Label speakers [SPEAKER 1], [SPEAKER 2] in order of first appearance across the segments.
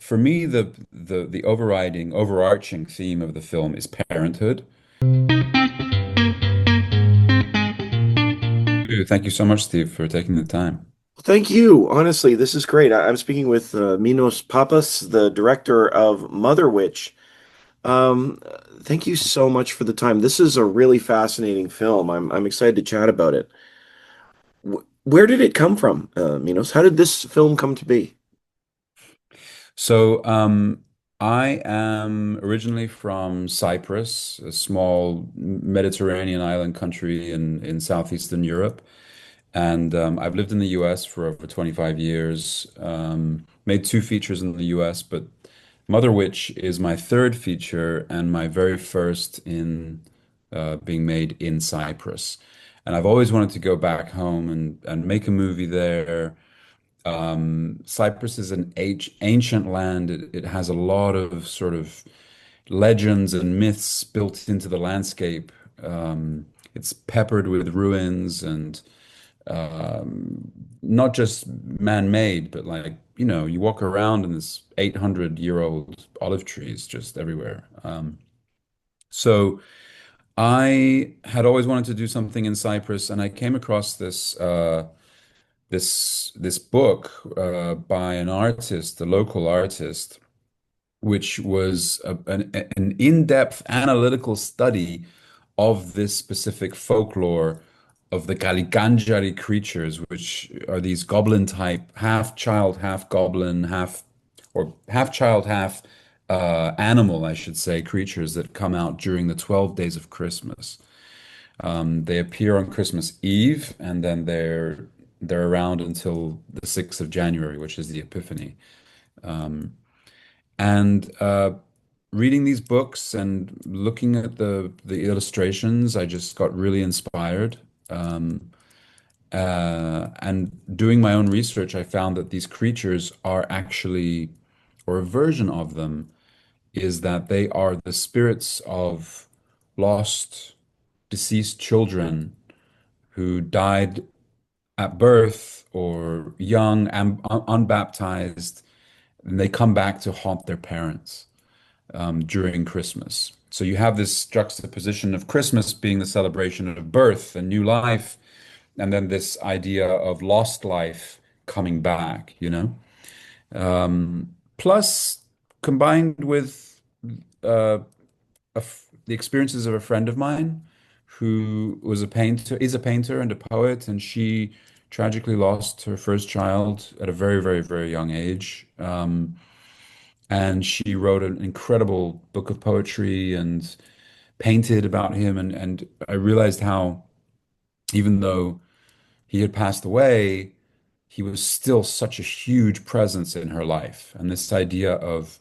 [SPEAKER 1] for me, the overarching theme of the film is parenthood. Thank you so much, Steve, for taking the time.
[SPEAKER 2] Thank you. Honestly, this is great. I'm speaking with Minos Papas, the director of Mother Witch. Um, Thank you so much for the time. This is a really fascinating film. I'm excited to chat about it. Where did it come from, Minos? How did this film come to be?
[SPEAKER 1] So, I am originally from Cyprus, a small Mediterranean island country in southeastern Europe. And I've lived in the US for over 25 years, made two features in the US, but Mother Witch is my third feature and my very first in being made in Cyprus. And I've always wanted to go back home and make a movie there. Cyprus is an ancient land. It has a lot of sort of legends and myths built into the landscape. It's peppered with ruins and not just man-made, but like, you walk around and there's 800-year-old olive trees just everywhere. So I had always wanted to do something in Cyprus, and I came across this book by an artist, a local artist, which was an in-depth analytical study of this specific folklore of the Kalikantzari creatures, which are these goblin type, half child, half goblin, half child, half animal, I should say, creatures that come out during the 12 days of Christmas. They appear on Christmas Eve, and then they're around until the 6th of January, which is the Epiphany. And reading these books and looking at the illustrations, I just got really inspired. And doing my own research, I found that these creatures are actually, or a version of them, is that they are the spirits of lost, deceased children who died at birth or young and unbaptized, and they come back to haunt their parents during Christmas. So you have this juxtaposition of Christmas being the celebration of birth and new life, and then this idea of lost life coming back, you know? Plus, combined with uh, the experiences of a friend of mine who was a painter, is a painter and a poet, and she tragically lost her first child at a very, very, very young age. And she wrote an incredible book of poetry and painted about him. And I realized how, even though he had passed away, he was still such a huge presence in her life. And this idea of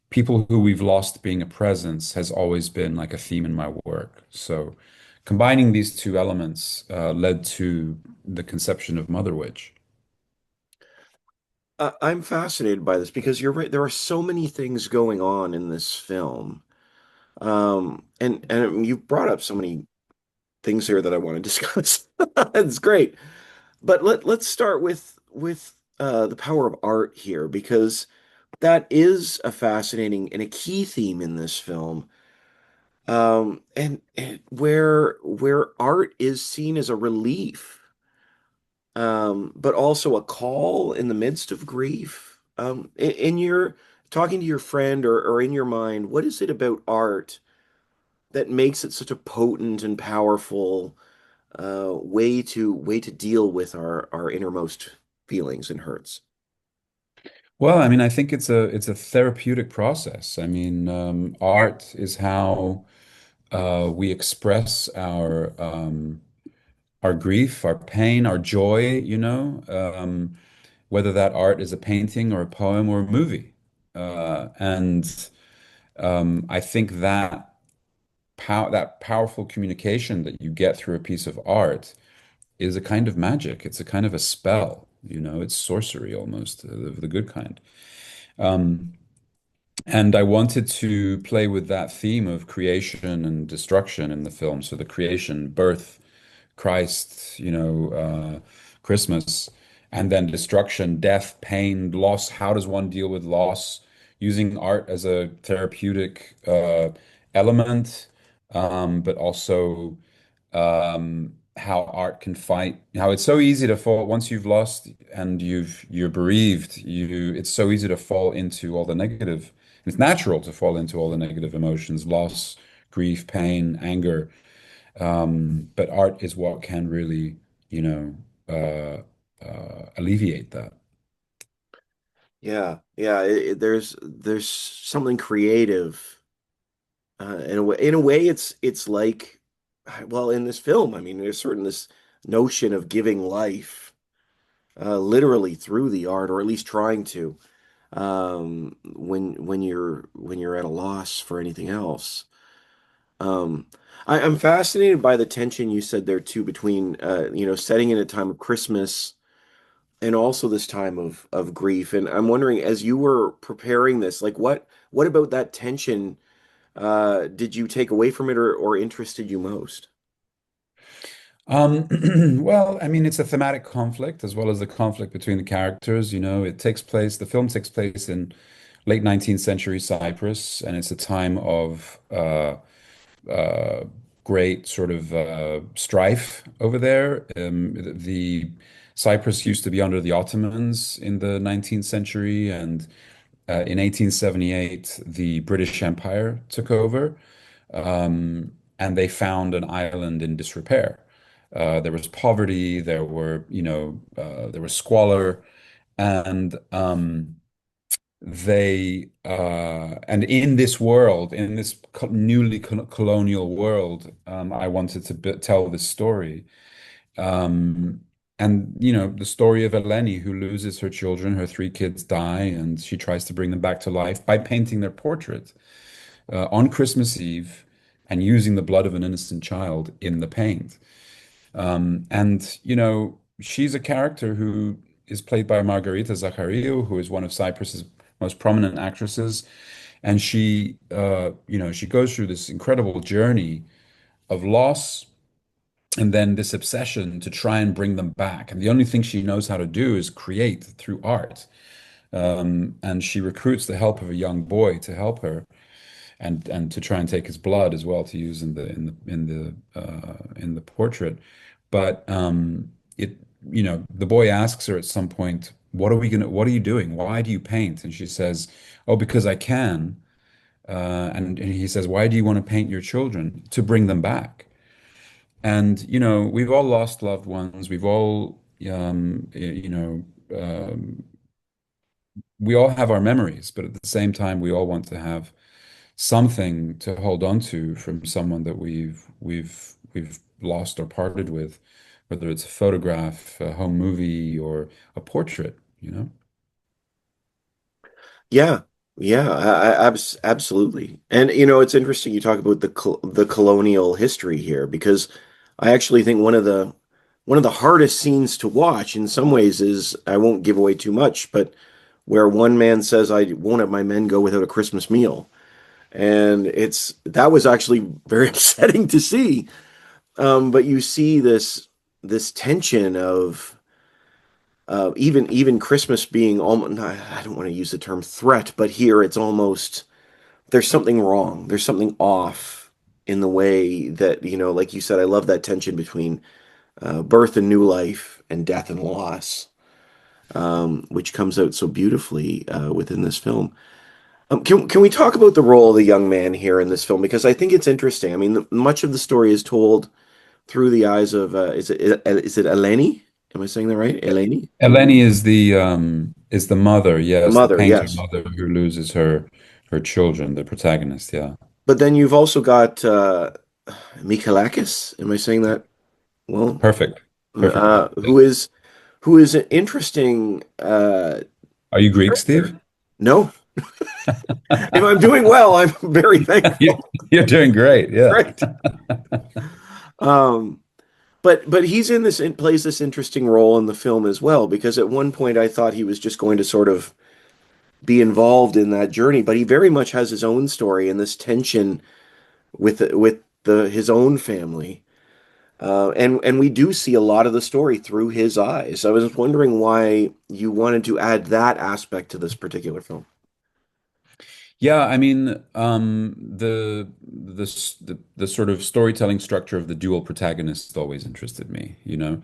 [SPEAKER 1] people who we've lost being a presence has always been like a theme in my work. So combining these two elements led to the conception of Mother Witch.
[SPEAKER 2] I'm fascinated by this because you're right. There are so many things going on in this film. And you brought up so many things here that I want to discuss. It's great. But let's start with the power of art here because that is a fascinating and a key theme in this film. And where art is seen as a relief, but also a call in the midst of grief. In your talking to your friend or in your mind, what is it about art that makes it such a potent and powerful way to deal with our innermost feelings and hurts?
[SPEAKER 1] Well, I mean, I think it's a therapeutic process. I mean, art is how we express our grief, our pain, our joy, whether that art is a painting or a poem or a movie. And I think that powerful communication that you get through a piece of art is a kind of magic. It's a kind of a spell, it's sorcery almost, the good kind. And I wanted to play with that theme of creation and destruction in the film. So the creation, birth, Christ, Christmas, and then destruction, death, pain, loss. How does one deal with loss using art as a therapeutic element, but also how art can fight, how it's so easy to fall once you've lost and you're bereaved, it's so easy to fall into all the negative. It's natural to fall into all the negative emotions, loss, grief, pain, anger. But art is what can really, you know, alleviate that.
[SPEAKER 2] Yeah. There's something creative. In a way, it's like, well, in this film, I mean, there's certain this notion of giving life, literally through the art, or at least trying to, when you're at a loss for anything else. Um, I'm fascinated by the tension you said there too between, setting in a time of Christmas and also this time of grief. And I'm wondering, as you were preparing this, like what about that tension did you take away from it, or interested you most?
[SPEAKER 1] Well, I mean, it's a thematic conflict as well as the conflict between the characters. The film takes place in late 19th century Cyprus, and it's a time of uh, great sort of strife over there. The Cyprus used to be under the Ottomans in the 19th century, and in 1878, the British Empire took over, and they found an island in disrepair. There was poverty, there was squalor, and and in this world, in this newly colonial world, I wanted to tell this story. Um, and the story of Eleni, who loses her children, her three kids die, and she tries to bring them back to life by painting their portrait on Christmas Eve and using the blood of an innocent child in the paint. And she's a character who is played by Margarita Zachariou, who is one of Cyprus's most prominent actresses. And she goes through this incredible journey of loss and then this obsession to try and bring them back. And the only thing she knows how to do is create through art. And she recruits the help of a young boy to help her and to try and take his blood as well to use in the portrait. But the boy asks her at some point, what are you doing? Why do you paint? And she says, "Oh, because I can." And he says, "Why do you want to paint your children?" "To bring them back." And we've all lost loved ones. We've all we all have our memories, but at the same time, we all want to have something to hold on to from someone that we've lost or parted with, whether it's a photograph, a home movie, or a portrait.
[SPEAKER 2] Yeah, yeah, absolutely. And it's interesting you talk about the colonial history here, because I actually think one of the hardest scenes to watch in some ways is, I won't give away too much, but where one man says, "I won't have my men go without a Christmas meal." And that was actually very upsetting to see. But you see this tension of even Christmas being almost, I don't want to use the term threat, but here it's almost, there's something wrong. There's something off in the way that, like you said, I love that tension between birth and new life and death and loss, which comes out so beautifully within this film. Can we talk about the role of the young man here in this film? Because I think it's interesting. I mean, much of the story is told through the eyes of, is it Eleni? Am I saying that right? Eleni?
[SPEAKER 1] Eleni is the mother,
[SPEAKER 2] The
[SPEAKER 1] yes, the
[SPEAKER 2] mother,
[SPEAKER 1] painter
[SPEAKER 2] yes.
[SPEAKER 1] mother who loses her children, the protagonist, yeah.
[SPEAKER 2] But then you've also got Mikalakis. Am I saying that well?
[SPEAKER 1] Perfect. Perfect.
[SPEAKER 2] Who is an interesting
[SPEAKER 1] Are you Greek,
[SPEAKER 2] character.
[SPEAKER 1] Steve?
[SPEAKER 2] No, if I'm doing well, I'm very
[SPEAKER 1] You-
[SPEAKER 2] thankful.
[SPEAKER 1] You're doing great, yeah.
[SPEAKER 2] Right. Um, but he's plays this interesting role in the film as well, because at one point I thought he was just going to sort of be involved in that journey, but he very much has his own story and this tension with his own family. And we do see a lot of the story through his eyes. I was wondering why you wanted to add that aspect to this particular film.
[SPEAKER 1] Yeah, I mean, the sort of storytelling structure of the dual protagonist always interested me, you know.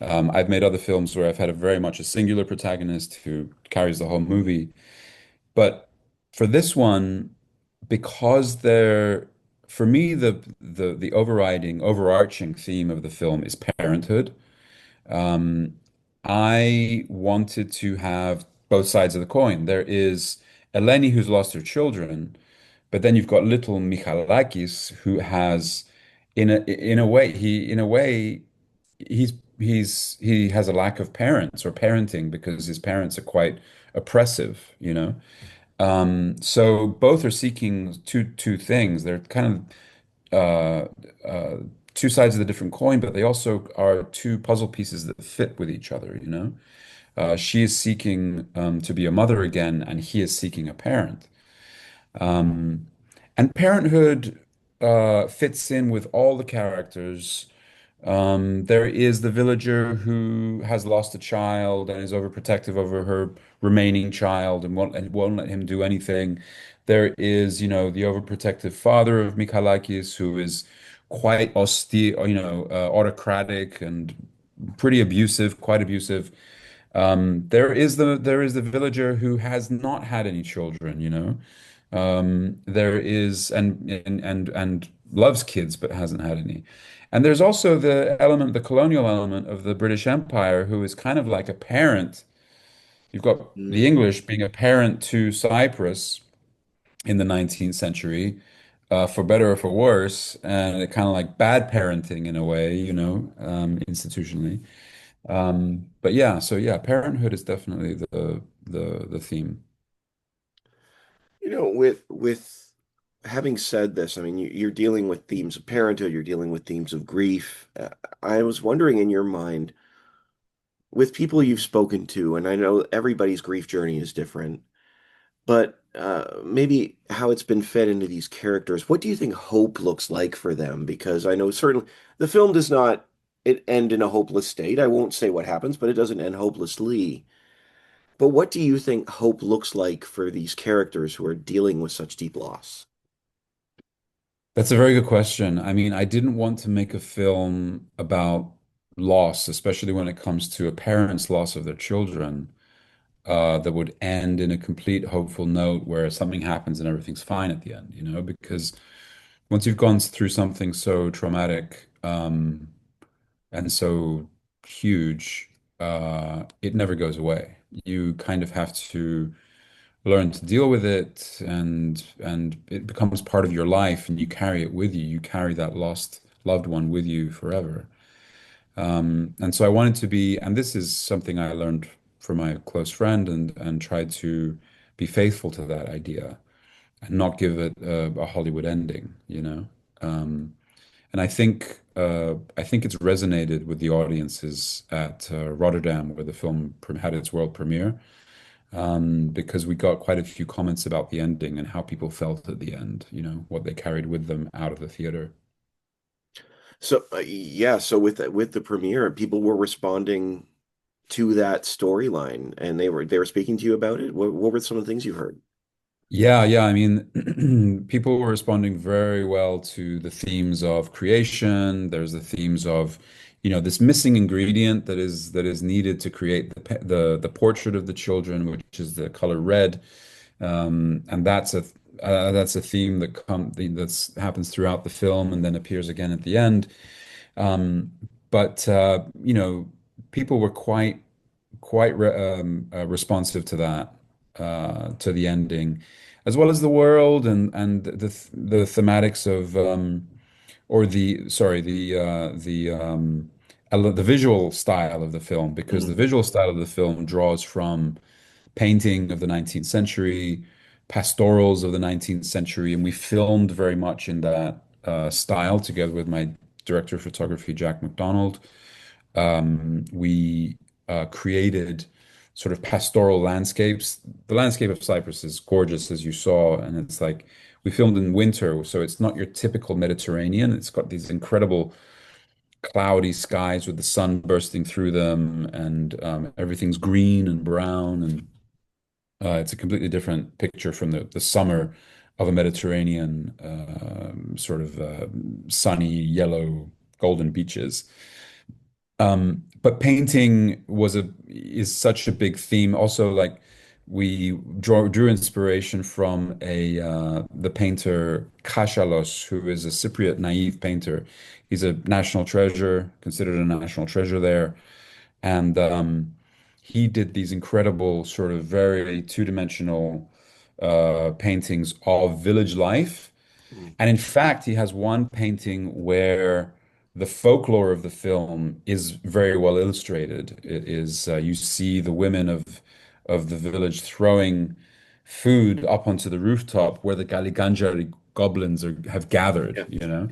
[SPEAKER 1] I've made other films where I've had a very much a singular protagonist who carries the whole movie. But for this one, because for me, the overarching theme of the film is parenthood. Um, I wanted to have both sides of the coin. There is Eleni who's lost her children, but then you've got little Michalakis who has, in a way, he has a lack of parents or parenting because his parents are quite oppressive, you know. So both are seeking two things. They're kind of two sides of the different coin, but they also are two puzzle pieces that fit with each other, you know. She is seeking to be a mother again, and he is seeking a parent. And parenthood fits in with all the characters. There is the villager who has lost a child and is overprotective over her remaining child and won't let him do anything. There is, you know, the overprotective father of Mikalakis who is quite austere, you know, autocratic and pretty abusive, quite abusive. There is the villager who has not had any children, you know. There is and loves kids but hasn't had any. And there's also the colonial element of the British Empire, who is kind of like a parent. You've got the
[SPEAKER 2] Mm.
[SPEAKER 1] English being a parent to Cyprus in the 19th century, for better or for worse, and it kind of like bad parenting in a way, you know, institutionally. But yeah, so yeah, parenthood is definitely the theme.
[SPEAKER 2] With having said this, I mean, you're dealing with themes of parenthood, you're dealing with themes of grief. I was wondering in your mind, with people you've spoken to, and I know everybody's grief journey is different, but maybe how it's been fed into these characters. What do you think hope looks like for them? Because I know certainly the film does not it end in a hopeless state. I won't say what happens, but it doesn't end hopelessly. But what do you think hope looks like for these characters who are dealing with such deep loss?
[SPEAKER 1] That's a very good question. I mean, I didn't want to make a film about loss, especially when it comes to a parent's loss of their children, that would end in a complete hopeful note where something happens and everything's fine at the end, you know, because once you've gone through something so traumatic, and so huge, it never goes away. You kind of have to learn to deal with it, and it becomes part of your life, and you carry it with you. You carry that lost loved one with you forever. And so I wanted to be, and this is something I learned from my close friend, and tried to be faithful to that idea and not give it a Hollywood ending, you know. And I think it's resonated with the audiences at Rotterdam, where the film had its world premiere, because we got quite a few comments about the ending and how people felt at the end, you know, what they carried with them out of the theater.
[SPEAKER 2] So yeah, so with the premiere, people were responding to that storyline, and they were speaking to you about it. What were some of the things you heard?
[SPEAKER 1] Yeah, yeah. I mean, people were responding very well to the themes of creation. There's the themes of, you know, this missing ingredient that is needed to create the portrait of the children, which is the color red. And that's a theme that happens throughout the film and then appears again at the end. But you know, people were quite responsive to that, to the ending, as well as the world and the thematics of or the sorry the visual style of the film, because the
[SPEAKER 2] Mhm.
[SPEAKER 1] visual style of the film draws from painting of the 19th century, pastorals of the 19th century, and we filmed very much in that style together with my director of photography, Jack MacDonald. We created sort of pastoral landscapes. The landscape of Cyprus is gorgeous, as you saw, and it's like we filmed in winter, so it's not your typical Mediterranean. It's got these incredible cloudy skies with the sun bursting through them, and everything's green and brown, and It's a completely different picture from the summer of a Mediterranean sort of sunny yellow golden beaches. But painting is such a big theme. Also, like we drew inspiration from a the painter Kashalos, who is a Cypriot naive painter. He's a national treasure, considered a national treasure there, and he did these incredible sort of very two-dimensional paintings of village life.
[SPEAKER 2] Mm.
[SPEAKER 1] And in fact, he has one painting where the folklore of the film is very well illustrated. It is you see the women of the village throwing food up onto the rooftop where the Kalikantzari goblins have gathered,
[SPEAKER 2] Yeah.
[SPEAKER 1] you know?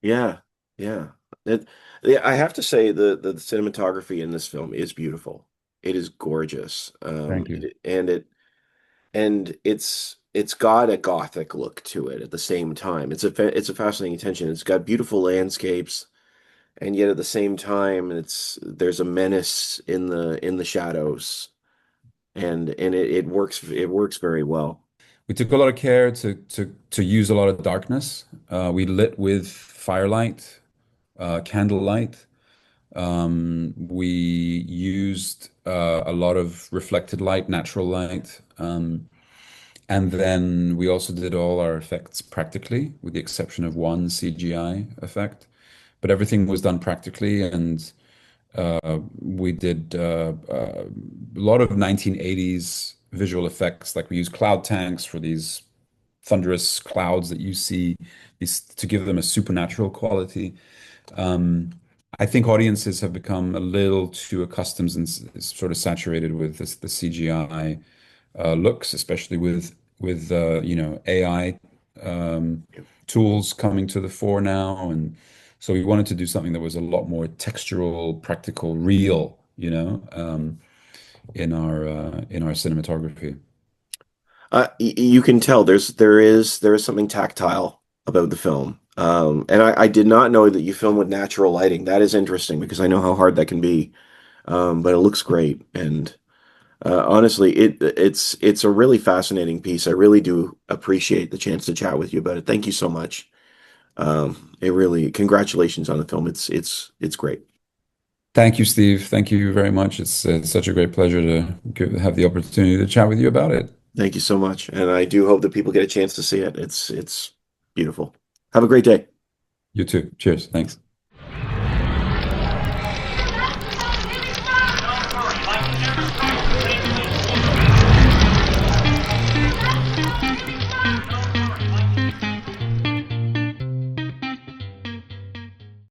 [SPEAKER 2] Yeah, yeah. It, yeah, I have to say the cinematography in this film is beautiful. It is gorgeous.
[SPEAKER 1] Thank you.
[SPEAKER 2] And it's got a gothic look to it at the same time. It's a fascinating tension. It's got beautiful landscapes, and yet at the same time, there's a menace in the shadows, and it works very well.
[SPEAKER 1] We took a lot of care to use a lot of darkness. We lit with firelight, candlelight. We used a lot of reflected light, natural light. And then we also did all our effects practically, with the exception of one CGI effect. But everything was done practically, and we did a lot of 1980s visual effects. Like we used cloud tanks for these thunderous clouds that you see, these to give them a supernatural quality. Um, I think audiences have become a little too accustomed and sort of saturated with the CGI looks, especially with AI tools coming to the fore now, and so we wanted to do something that was a lot more textural, practical, real, in our cinematography.
[SPEAKER 2] You can tell there is something tactile about the film. And I did not know that you film with natural lighting. That is interesting because I know how hard that can be. But it looks great, and honestly, it's a really fascinating piece. I really do appreciate the chance to chat with you about it. Thank you so much. It really, congratulations on the film. It's great.
[SPEAKER 1] Thank you, Steve. Thank you very much. It's such a great pleasure to have the opportunity to chat with you about it.
[SPEAKER 2] Thank you so much, and I do hope that people get a chance to see it. It's beautiful. Have a great day.
[SPEAKER 1] You too. Cheers. Thanks.